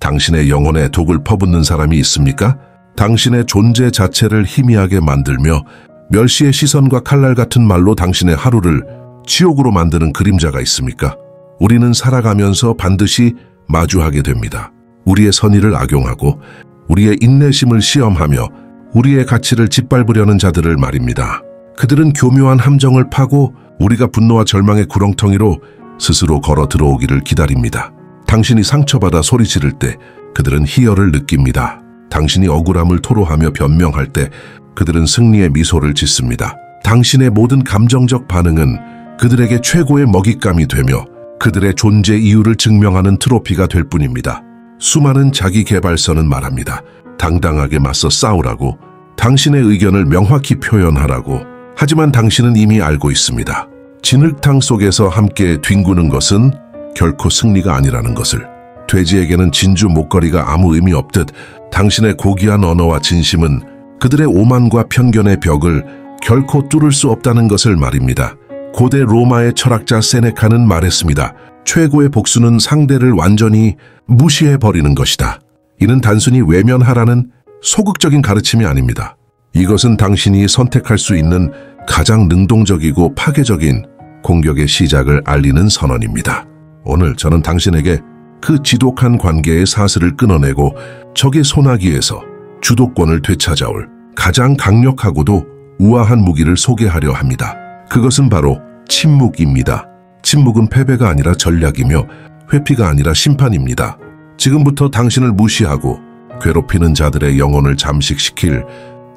당신의 영혼에 독을 퍼붓는 사람이 있습니까? 당신의 존재 자체를 희미하게 만들며 멸시의 시선과 칼날 같은 말로 당신의 하루를 지옥으로 만드는 그림자가 있습니까? 우리는 살아가면서 반드시 마주하게 됩니다. 우리의 선의를 악용하고 우리의 인내심을 시험하며 우리의 가치를 짓밟으려는 자들을 말입니다. 그들은 교묘한 함정을 파고 우리가 분노와 절망의 구렁텅이로 스스로 걸어 들어오기를 기다립니다. 당신이 상처받아 소리 지를 때 그들은 희열을 느낍니다. 당신이 억울함을 토로하며 변명할 때 그들은 승리의 미소를 짓습니다. 당신의 모든 감정적 반응은 그들에게 최고의 먹잇감이 되며 그들의 존재 이유를 증명하는 트로피가 될 뿐입니다. 수많은 자기개발서는 말합니다. 당당하게 맞서 싸우라고, 당신의 의견을 명확히 표현하라고. 하지만 당신은 이미 알고 있습니다. 진흙탕 속에서 함께 뒹구는 것은 결코 승리가 아니라는 것을. 돼지에게는 진주 목걸이가 아무 의미 없듯 당신의 고귀한 언어와 진심은 그들의 오만과 편견의 벽을 결코 뚫을 수 없다는 것을 말입니다. 고대 로마의 철학자 세네카는 말했습니다. 최고의 복수는 상대를 완전히 무시해버리는 것이다. 이는 단순히 외면하라는 소극적인 가르침이 아닙니다. 이것은 당신이 선택할 수 있는 가장 능동적이고 파괴적인 공격의 시작을 알리는 선언입니다. 오늘 저는 당신에게 그 지독한 관계의 사슬을 끊어내고 적의 소나기에서 주도권을 되찾아올 가장 강력하고도 우아한 무기를 소개하려 합니다. 그것은 바로 침묵입니다. 침묵은 패배가 아니라 전략이며 회피가 아니라 심판입니다. 지금부터 당신을 무시하고 괴롭히는 자들의 영혼을 잠식시킬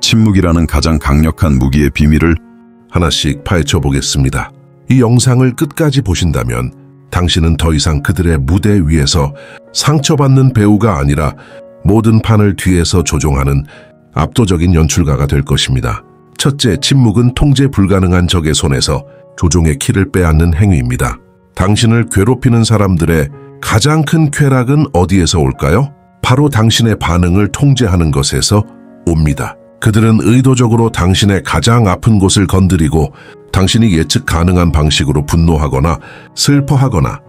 침묵이라는 가장 강력한 무기의 비밀을 하나씩 파헤쳐 보겠습니다. 이 영상을 끝까지 보신다면 당신은 더 이상 그들의 무대 위에서 상처받는 배우가 아니라 모든 판을 뒤에서 조종하는 압도적인 연출가가 될 것입니다. 첫째, 침묵은 통제 불가능한 적의 손에서 조종의 키를 빼앗는 행위입니다. 당신을 괴롭히는 사람들의 가장 큰 쾌락은 어디에서 올까요? 바로 당신의 반응을 통제하는 것에서 옵니다. 그들은 의도적으로 당신의 가장 아픈 곳을 건드리고 당신이 예측 가능한 방식으로 분노하거나 슬퍼하거나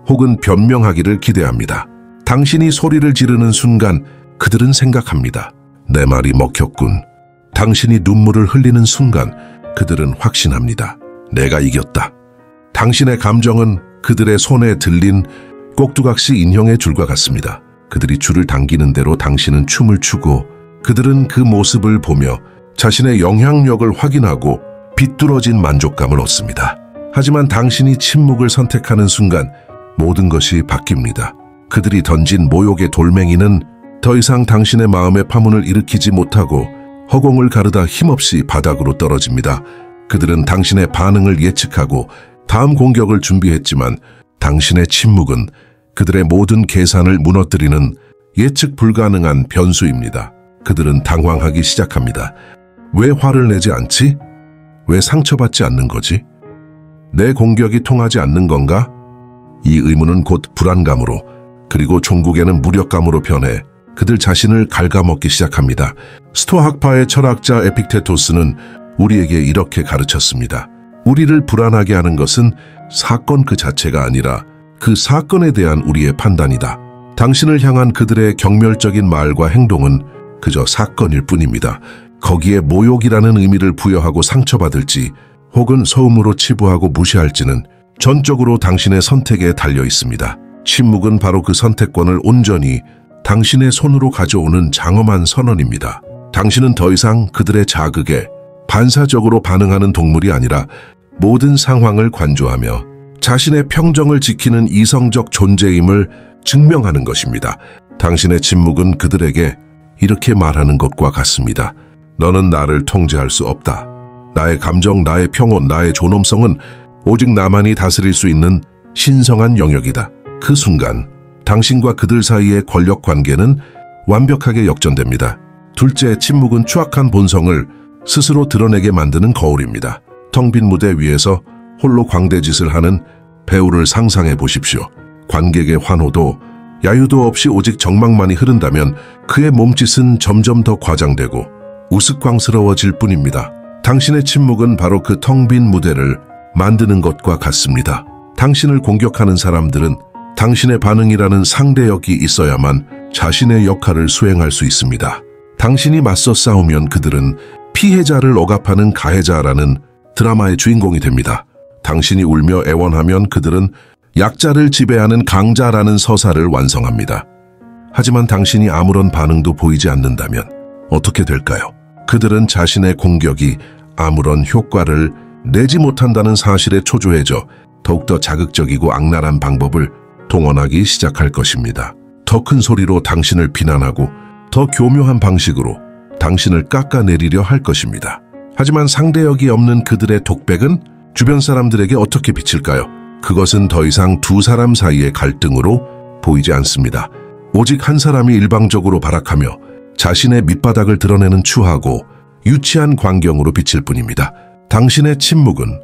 혹은 변명하기를 기대합니다. 당신이 소리를 지르는 순간 그들은 생각합니다. 내 말이 먹혔군. 당신이 눈물을 흘리는 순간 그들은 확신합니다. 내가 이겼다. 당신의 감정은 그들의 손에 들린 꼭두각시 인형의 줄과 같습니다. 그들이 줄을 당기는 대로 당신은 춤을 추고 그들은 그 모습을 보며 자신의 영향력을 확인하고 비뚤어진 만족감을 얻습니다. 하지만 당신이 침묵을 선택하는 순간 모든 것이 바뀝니다. 그들이 던진 모욕의 돌멩이는 더 이상 당신의 마음의 파문을 일으키지 못하고 허공을 가르다 힘없이 바닥으로 떨어집니다. 그들은 당신의 반응을 예측하고 다음 공격을 준비했지만 당신의 침묵은 그들의 모든 계산을 무너뜨리는 예측 불가능한 변수입니다. 그들은 당황하기 시작합니다. 왜 화를 내지 않지? 왜 상처받지 않는 거지? 내 공격이 통하지 않는 건가? 이 의문은 곧 불안감으로 그리고 종국에는 무력감으로 변해 그들 자신을 갉아먹기 시작합니다. 스토아학파의 철학자 에픽테토스는 우리에게 이렇게 가르쳤습니다. 우리를 불안하게 하는 것은 사건 그 자체가 아니라 그 사건에 대한 우리의 판단이다. 당신을 향한 그들의 경멸적인 말과 행동은 그저 사건일 뿐입니다. 거기에 모욕이라는 의미를 부여하고 상처받을지 혹은 소음으로 치부하고 무시할지는 전적으로 당신의 선택에 달려 있습니다. 침묵은 바로 그 선택권을 온전히 당신의 손으로 가져오는 장엄한 선언입니다. 당신은 더 이상 그들의 자극에 반사적으로 반응하는 동물이 아니라 모든 상황을 관조하며 자신의 평정을 지키는 이성적 존재임을 증명하는 것입니다. 당신의 침묵은 그들에게 이렇게 말하는 것과 같습니다. 너는 나를 통제할 수 없다. 나의 감정, 나의 평온, 나의 존엄성은 오직 나만이 다스릴 수 있는 신성한 영역이다. 그 순간 당신과 그들 사이의 권력 관계는 완벽하게 역전됩니다. 둘째, 침묵은 추악한 본성을 스스로 드러내게 만드는 거울입니다. 텅 빈 무대 위에서 홀로 광대짓을 하는 배우를 상상해 보십시오. 관객의 환호도 야유도 없이 오직 정막만이 흐른다면 그의 몸짓은 점점 더 과장되고 우스꽝스러워질 뿐입니다. 당신의 침묵은 바로 그 텅 빈 무대를 만드는 것과 같습니다. 당신을 공격하는 사람들은 당신의 반응이라는 상대역이 있어야만 자신의 역할을 수행할 수 있습니다. 당신이 맞서 싸우면 그들은 피해자를 억압하는 가해자라는 드라마의 주인공이 됩니다. 당신이 울며 애원하면 그들은 약자를 지배하는 강자라는 서사를 완성합니다. 하지만 당신이 아무런 반응도 보이지 않는다면 어떻게 될까요? 그들은 자신의 공격이 아무런 효과를 내지 못한다는 사실에 초조해져 더욱더 자극적이고 악랄한 방법을 동원하기 시작할 것입니다. 더 큰 소리로 당신을 비난하고 더 교묘한 방식으로 당신을 깎아내리려 할 것입니다. 하지만 상대역이 없는 그들의 독백은 주변 사람들에게 어떻게 비칠까요? 그것은 더 이상 두 사람 사이의 갈등으로 보이지 않습니다. 오직 한 사람이 일방적으로 발악하며 자신의 밑바닥을 드러내는 추하고 유치한 광경으로 비칠 뿐입니다. 당신의 침묵은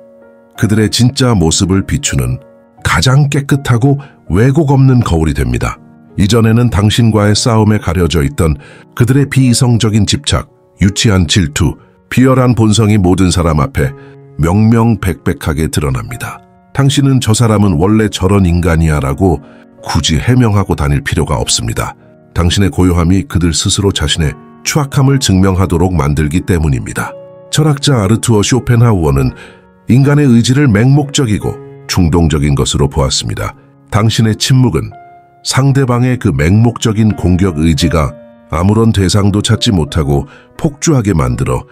그들의 진짜 모습을 비추는 가장 깨끗하고 왜곡 없는 거울이 됩니다. 이전에는 당신과의 싸움에 가려져 있던 그들의 비이성적인 집착, 유치한 질투, 비열한 본성이 모든 사람 앞에 명명백백하게 드러납니다. 당신은 저 사람은 원래 저런 인간이야 라고 굳이 해명하고 다닐 필요가 없습니다. 당신의 고요함이 그들 스스로 자신의 추악함을 증명하도록 만들기 때문입니다. 철학자 아르투어 쇼펜하우어는 인간의 의지를 맹목적이고 충동적인 것으로 보았습니다. 당신의 침묵은 상대방의 그 맹목적인 공격 의지가 아무런 대상도 찾지 못하고 폭주하게 만들어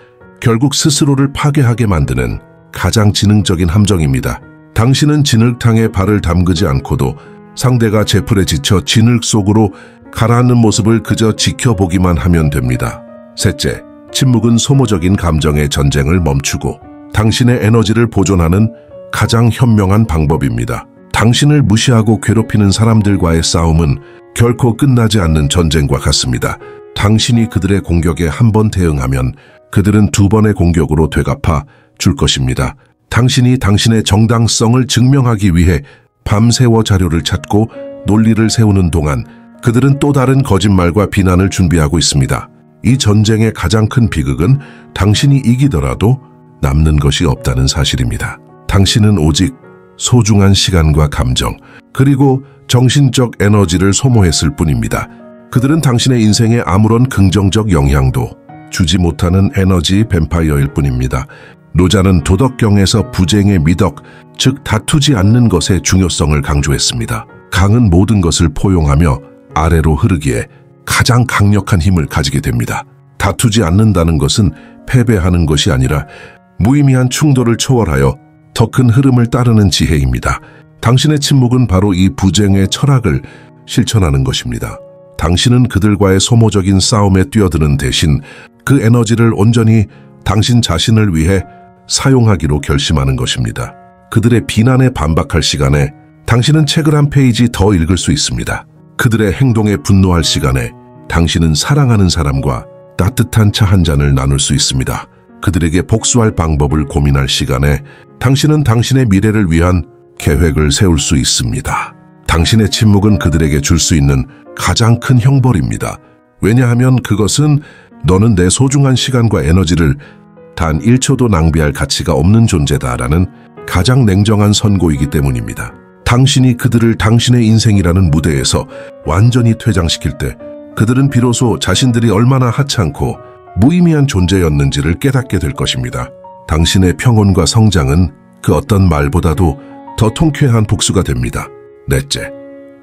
결국 스스로를 파괴하게 만드는 가장 지능적인 함정입니다. 당신은 진흙탕에 발을 담그지 않고도 상대가 제풀에 지쳐 진흙 속으로 가라앉는 모습을 그저 지켜보기만 하면 됩니다. 셋째, 침묵은 소모적인 감정의 전쟁을 멈추고 당신의 에너지를 보존하는 가장 현명한 방법입니다. 당신을 무시하고 괴롭히는 사람들과의 싸움은 결코 끝나지 않는 전쟁과 같습니다. 당신이 그들의 공격에 한 번 대응하면 그들은 두 번의 공격으로 되갚아 줄 것입니다. 당신이 당신의 정당성을 증명하기 위해 밤새워 자료를 찾고 논리를 세우는 동안 그들은 또 다른 거짓말과 비난을 준비하고 있습니다. 이 전쟁의 가장 큰 비극은 당신이 이기더라도 남는 것이 없다는 사실입니다. 당신은 오직 소중한 시간과 감정, 그리고 정신적 에너지를 소모했을 뿐입니다. 그들은 당신의 인생에 아무런 긍정적 영향도 주지 못하는 에너지 뱀파이어일 뿐입니다. 노자는 도덕경에서 부쟁의 미덕, 즉 다투지 않는 것의 중요성을 강조했습니다. 강은 모든 것을 포용하며 아래로 흐르기에 가장 강력한 힘을 가지게 됩니다. 다투지 않는다는 것은 패배하는 것이 아니라 무의미한 충돌을 초월하여 더 큰 흐름을 따르는 지혜입니다. 당신의 침묵은 바로 이 부쟁의 철학을 실천하는 것입니다. 당신은 그들과의 소모적인 싸움에 뛰어드는 대신 그 에너지를 온전히 당신 자신을 위해 사용하기로 결심하는 것입니다. 그들의 비난에 반박할 시간에 당신은 책을 한 페이지 더 읽을 수 있습니다. 그들의 행동에 분노할 시간에 당신은 사랑하는 사람과 따뜻한 차 한 잔을 나눌 수 있습니다. 그들에게 복수할 방법을 고민할 시간에 당신은 당신의 미래를 위한 계획을 세울 수 있습니다. 당신의 침묵은 그들에게 줄 수 있는 가장 큰 형벌입니다. 왜냐하면 그것은 너는 내 소중한 시간과 에너지를 단 1초도 낭비할 가치가 없는 존재다라는 가장 냉정한 선고이기 때문입니다. 당신이 그들을 당신의 인생이라는 무대에서 완전히 퇴장시킬 때 그들은 비로소 자신들이 얼마나 하찮고 무의미한 존재였는지를 깨닫게 될 것입니다. 당신의 평온과 성장은 그 어떤 말보다도 더 통쾌한 복수가 됩니다. 넷째,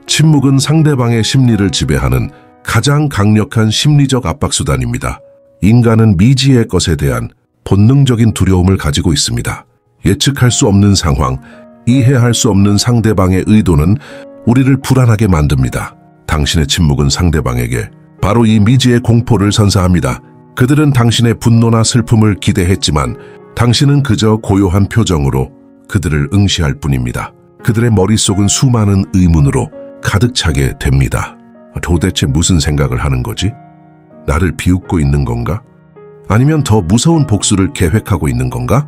침묵은 상대방의 심리를 지배하는 가장 강력한 심리적 압박수단입니다. 인간은 미지의 것에 대한 본능적인 두려움을 가지고 있습니다. 예측할 수 없는 상황, 이해할 수 없는 상대방의 의도는 우리를 불안하게 만듭니다. 당신의 침묵은 상대방에게 바로 이 미지의 공포를 선사합니다. 그들은 당신의 분노나 슬픔을 기대했지만 당신은 그저 고요한 표정으로 그들을 응시할 뿐입니다. 그들의 머릿속은 수많은 의문으로 가득 차게 됩니다. 도대체 무슨 생각을 하는 거지? 나를 비웃고 있는 건가? 아니면 더 무서운 복수를 계획하고 있는 건가?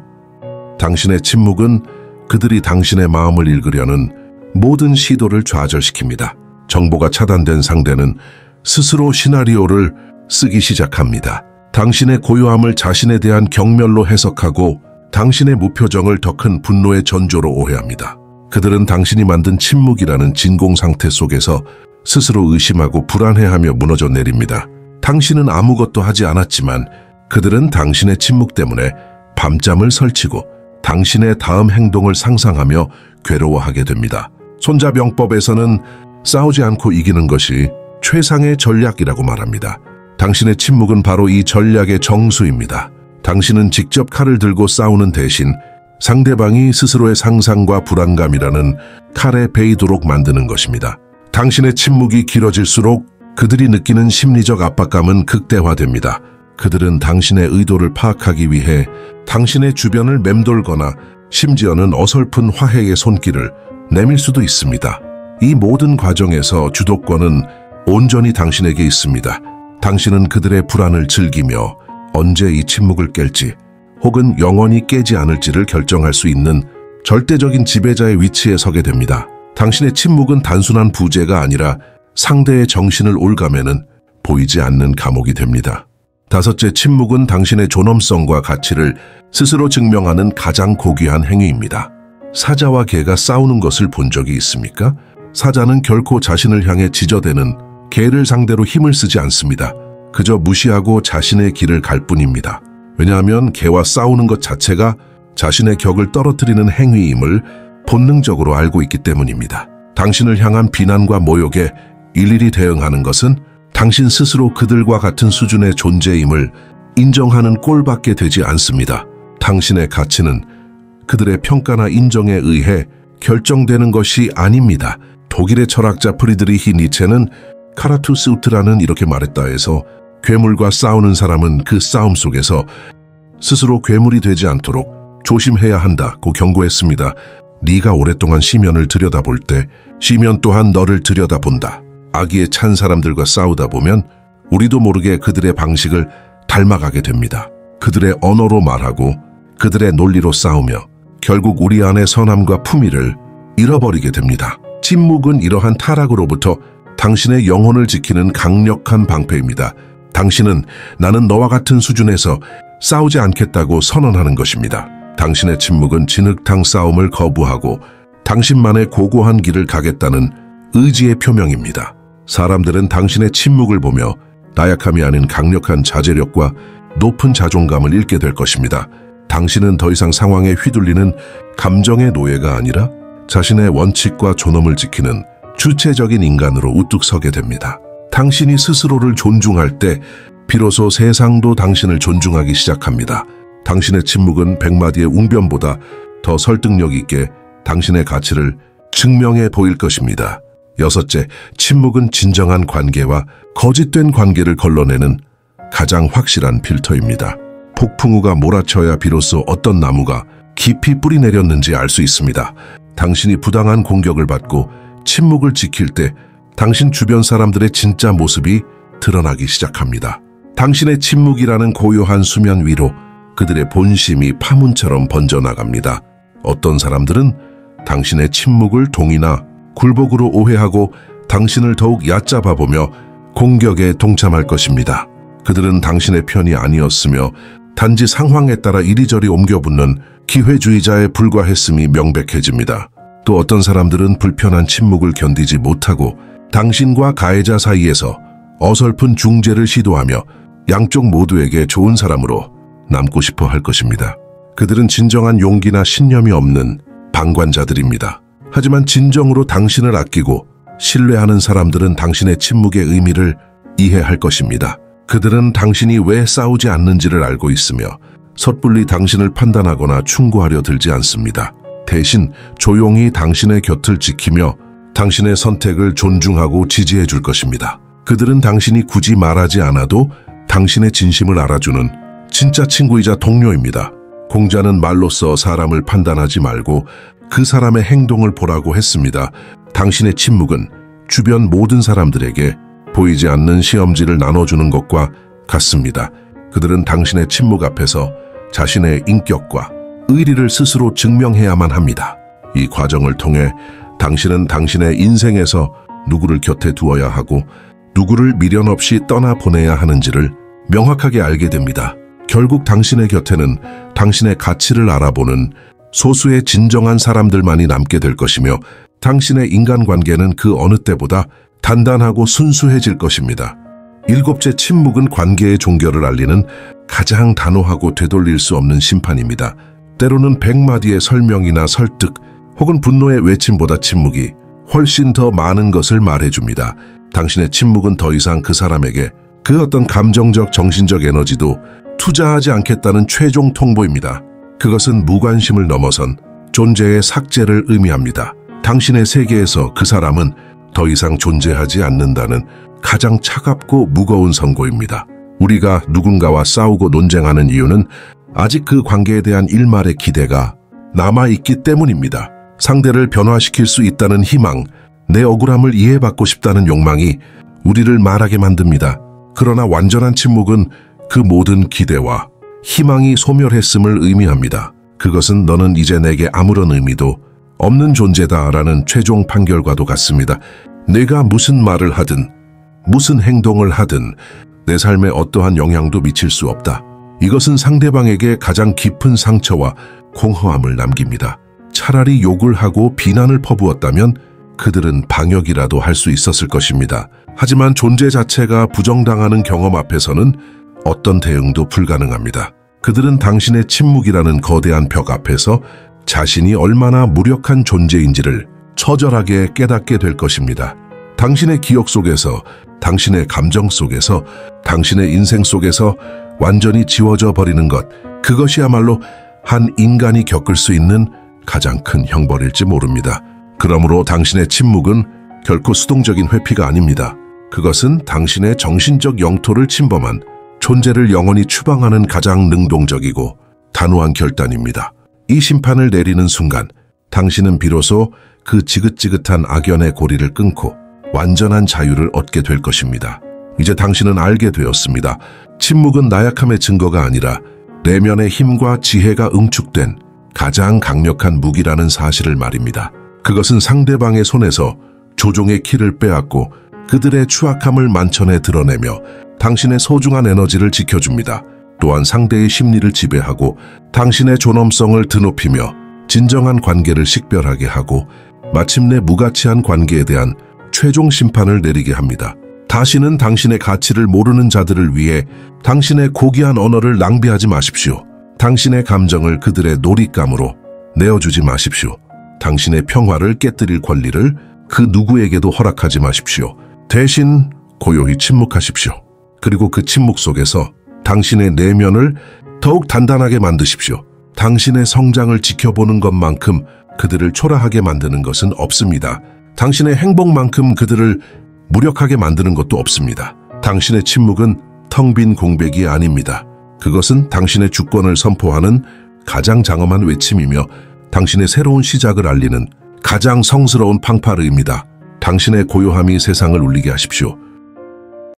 당신의 침묵은 그들이 당신의 마음을 읽으려는 모든 시도를 좌절시킵니다. 정보가 차단된 상대는 스스로 시나리오를 쓰기 시작합니다. 당신의 고요함을 자신에 대한 경멸로 해석하고 당신의 무표정을 더 큰 분노의 전조로 오해합니다. 그들은 당신이 만든 침묵이라는 진공 상태 속에서 스스로 의심하고 불안해하며 무너져 내립니다. 당신은 아무것도 하지 않았지만 그들은 당신의 침묵 때문에 밤잠을 설치고 당신의 다음 행동을 상상하며 괴로워하게 됩니다. 손자병법에서는 싸우지 않고 이기는 것이 최상의 전략이라고 말합니다. 당신의 침묵은 바로 이 전략의 정수입니다. 당신은 직접 칼을 들고 싸우는 대신 상대방이 스스로의 상상과 불안감이라는 칼에 베이도록 만드는 것입니다. 당신의 침묵이 길어질수록 그들이 느끼는 심리적 압박감은 극대화됩니다. 그들은 당신의 의도를 파악하기 위해 당신의 주변을 맴돌거나 심지어는 어설픈 화해의 손길을 내밀 수도 있습니다. 이 모든 과정에서 주도권은 온전히 당신에게 있습니다. 당신은 그들의 불안을 즐기며 언제 이 침묵을 깰지 혹은 영원히 깨지 않을지를 결정할 수 있는 절대적인 지배자의 위치에 서게 됩니다. 당신의 침묵은 단순한 부재가 아니라 상대의 정신을 올가매는 보이지 않는 감옥이 됩니다. 다섯째, 침묵은 당신의 존엄성과 가치를 스스로 증명하는 가장 고귀한 행위입니다. 사자와 개가 싸우는 것을 본 적이 있습니까? 사자는 결코 자신을 향해 지저대는 개를 상대로 힘을 쓰지 않습니다. 그저 무시하고 자신의 길을 갈 뿐입니다. 왜냐하면 개와 싸우는 것 자체가 자신의 격을 떨어뜨리는 행위임을 본능적으로 알고 있기 때문입니다. 당신을 향한 비난과 모욕에 일일이 대응하는 것은 당신 스스로 그들과 같은 수준의 존재임을 인정하는 꼴밖에 되지 않습니다. 당신의 가치는 그들의 평가나 인정에 의해 결정되는 것이 아닙니다. 독일의 철학자 프리드리히 니체는 카라투스우트라는 이렇게 말했다 해서 괴물과 싸우는 사람은 그 싸움 속에서 스스로 괴물이 되지 않도록 조심해야 한다고 경고했습니다. 네가 오랫동안 시면을 들여다볼 때 시면 또한 너를 들여다본다. 악의에 찬 사람들과 싸우다 보면 우리도 모르게 그들의 방식을 닮아가게 됩니다. 그들의 언어로 말하고 그들의 논리로 싸우며 결국 우리 안의 선함과 품위를 잃어버리게 됩니다. 침묵은 이러한 타락으로부터 당신의 영혼을 지키는 강력한 방패입니다. 당신은 나는 너와 같은 수준에서 싸우지 않겠다고 선언하는 것입니다. 당신의 침묵은 진흙탕 싸움을 거부하고 당신만의 고고한 길을 가겠다는 의지의 표명입니다. 사람들은 당신의 침묵을 보며 나약함이 아닌 강력한 자제력과 높은 자존감을 잃게 될 것입니다. 당신은 더 이상 상황에 휘둘리는 감정의 노예가 아니라 자신의 원칙과 존엄을 지키는 주체적인 인간으로 우뚝 서게 됩니다. 당신이 스스로를 존중할 때 비로소 세상도 당신을 존중하기 시작합니다. 당신의 침묵은 100마디의 웅변보다 더 설득력 있게 당신의 가치를 증명해 보일 것입니다. 여섯째, 침묵은 진정한 관계와 거짓된 관계를 걸러내는 가장 확실한 필터입니다. 폭풍우가 몰아쳐야 비로소 어떤 나무가 깊이 뿌리 내렸는지 알 수 있습니다. 당신이 부당한 공격을 받고 침묵을 지킬 때 당신 주변 사람들의 진짜 모습이 드러나기 시작합니다. 당신의 침묵이라는 고요한 수면 위로 그들의 본심이 파문처럼 번져나갑니다. 어떤 사람들은 당신의 침묵을 동의나 굴복으로 오해하고 당신을 더욱 얕잡아보며 공격에 동참할 것입니다. 그들은 당신의 편이 아니었으며 단지 상황에 따라 이리저리 옮겨붙는 기회주의자에 불과했음이 명백해집니다. 또 어떤 사람들은 불편한 침묵을 견디지 못하고 당신과 가해자 사이에서 어설픈 중재를 시도하며 양쪽 모두에게 좋은 사람으로 남고 싶어 할 것입니다. 그들은 진정한 용기나 신념이 없는 방관자들입니다. 하지만 진정으로 당신을 아끼고 신뢰하는 사람들은 당신의 침묵의 의미를 이해할 것입니다. 그들은 당신이 왜 싸우지 않는지를 알고 있으며 섣불리 당신을 판단하거나 충고하려 들지 않습니다. 대신 조용히 당신의 곁을 지키며 당신의 선택을 존중하고 지지해 줄 것입니다. 그들은 당신이 굳이 말하지 않아도 당신의 진심을 알아주는 진짜 친구이자 동료입니다. 공자는 말로써 사람을 판단하지 말고 그 사람의 행동을 보라고 했습니다. 당신의 침묵은 주변 모든 사람들에게 보이지 않는 시험지를 나눠주는 것과 같습니다. 그들은 당신의 침묵 앞에서 자신의 인격과 의리를 스스로 증명해야만 합니다. 이 과정을 통해 당신은 당신의 인생에서 누구를 곁에 두어야 하고 누구를 미련 없이 떠나보내야 하는지를 명확하게 알게 됩니다. 결국 당신의 곁에는 당신의 가치를 알아보는 소수의 진정한 사람들만이 남게 될 것이며 당신의 인간관계는 그 어느 때보다 단단하고 순수해질 것입니다. 일곱째, 침묵은 관계의 종결을 알리는 가장 단호하고 되돌릴 수 없는 심판입니다. 때로는 100마디의 설명이나 설득 혹은 분노의 외침보다 침묵이 훨씬 더 많은 것을 말해줍니다. 당신의 침묵은 더 이상 그 사람에게 그 어떤 감정적, 정신적 에너지도 투자하지 않겠다는 최종 통보입니다. 그것은 무관심을 넘어선 존재의 삭제를 의미합니다. 당신의 세계에서 그 사람은 더 이상 존재하지 않는다는 가장 차갑고 무거운 선고입니다. 우리가 누군가와 싸우고 논쟁하는 이유는 아직 그 관계에 대한 일말의 기대가 남아있기 때문입니다. 상대를 변화시킬 수 있다는 희망, 내 억울함을 이해받고 싶다는 욕망이 우리를 말하게 만듭니다. 그러나 완전한 침묵은 그 모든 기대와 희망이 소멸했음을 의미합니다. 그것은 너는 이제 내게 아무런 의미도 없는 존재다라는 최종 판결과도 같습니다. 내가 무슨 말을 하든 무슨 행동을 하든 내 삶에 어떠한 영향도 미칠 수 없다. 이것은 상대방에게 가장 깊은 상처와 공허함을 남깁니다. 차라리 욕을 하고 비난을 퍼부었다면 그들은 방역이라도 할 수 있었을 것입니다. 하지만 존재 자체가 부정당하는 경험 앞에서는 어떤 대응도 불가능합니다. 그들은 당신의 침묵이라는 거대한 벽 앞에서 자신이 얼마나 무력한 존재인지를 처절하게 깨닫게 될 것입니다. 당신의 기억 속에서, 당신의 감정 속에서, 당신의 인생 속에서 완전히 지워져 버리는 것, 그것이야말로 한 인간이 겪을 수 있는 가장 큰 형벌일지 모릅니다. 그러므로 당신의 침묵은 결코 수동적인 회피가 아닙니다. 그것은 당신의 정신적 영토를 침범한 존재를 영원히 추방하는 가장 능동적이고 단호한 결단입니다. 이 심판을 내리는 순간 당신은 비로소 그 지긋지긋한 악연의 고리를 끊고 완전한 자유를 얻게 될 것입니다. 이제 당신은 알게 되었습니다. 침묵은 나약함의 증거가 아니라 내면의 힘과 지혜가 응축된 가장 강력한 무기라는 사실을 말입니다. 그것은 상대방의 손에서 조종의 키를 빼앗고 그들의 추악함을 만천에 드러내며 당신의 소중한 에너지를 지켜줍니다. 또한 상대의 심리를 지배하고 당신의 존엄성을 드높이며 진정한 관계를 식별하게 하고 마침내 무가치한 관계에 대한 최종 심판을 내리게 합니다. 다시는 당신의 가치를 모르는 자들을 위해 당신의 고귀한 언어를 낭비하지 마십시오. 당신의 감정을 그들의 놀잇감으로 내어주지 마십시오. 당신의 평화를 깨뜨릴 권리를 그 누구에게도 허락하지 마십시오. 대신 고요히 침묵하십시오. 그리고 그 침묵 속에서 당신의 내면을 더욱 단단하게 만드십시오. 당신의 성장을 지켜보는 것만큼 그들을 초라하게 만드는 것은 없습니다. 당신의 행복만큼 그들을 무력하게 만드는 것도 없습니다. 당신의 침묵은 텅 빈 공백이 아닙니다. 그것은 당신의 주권을 선포하는 가장 장엄한 외침이며 당신의 새로운 시작을 알리는 가장 성스러운 팡파르입니다. 당신의 고요함이 세상을 울리게 하십시오.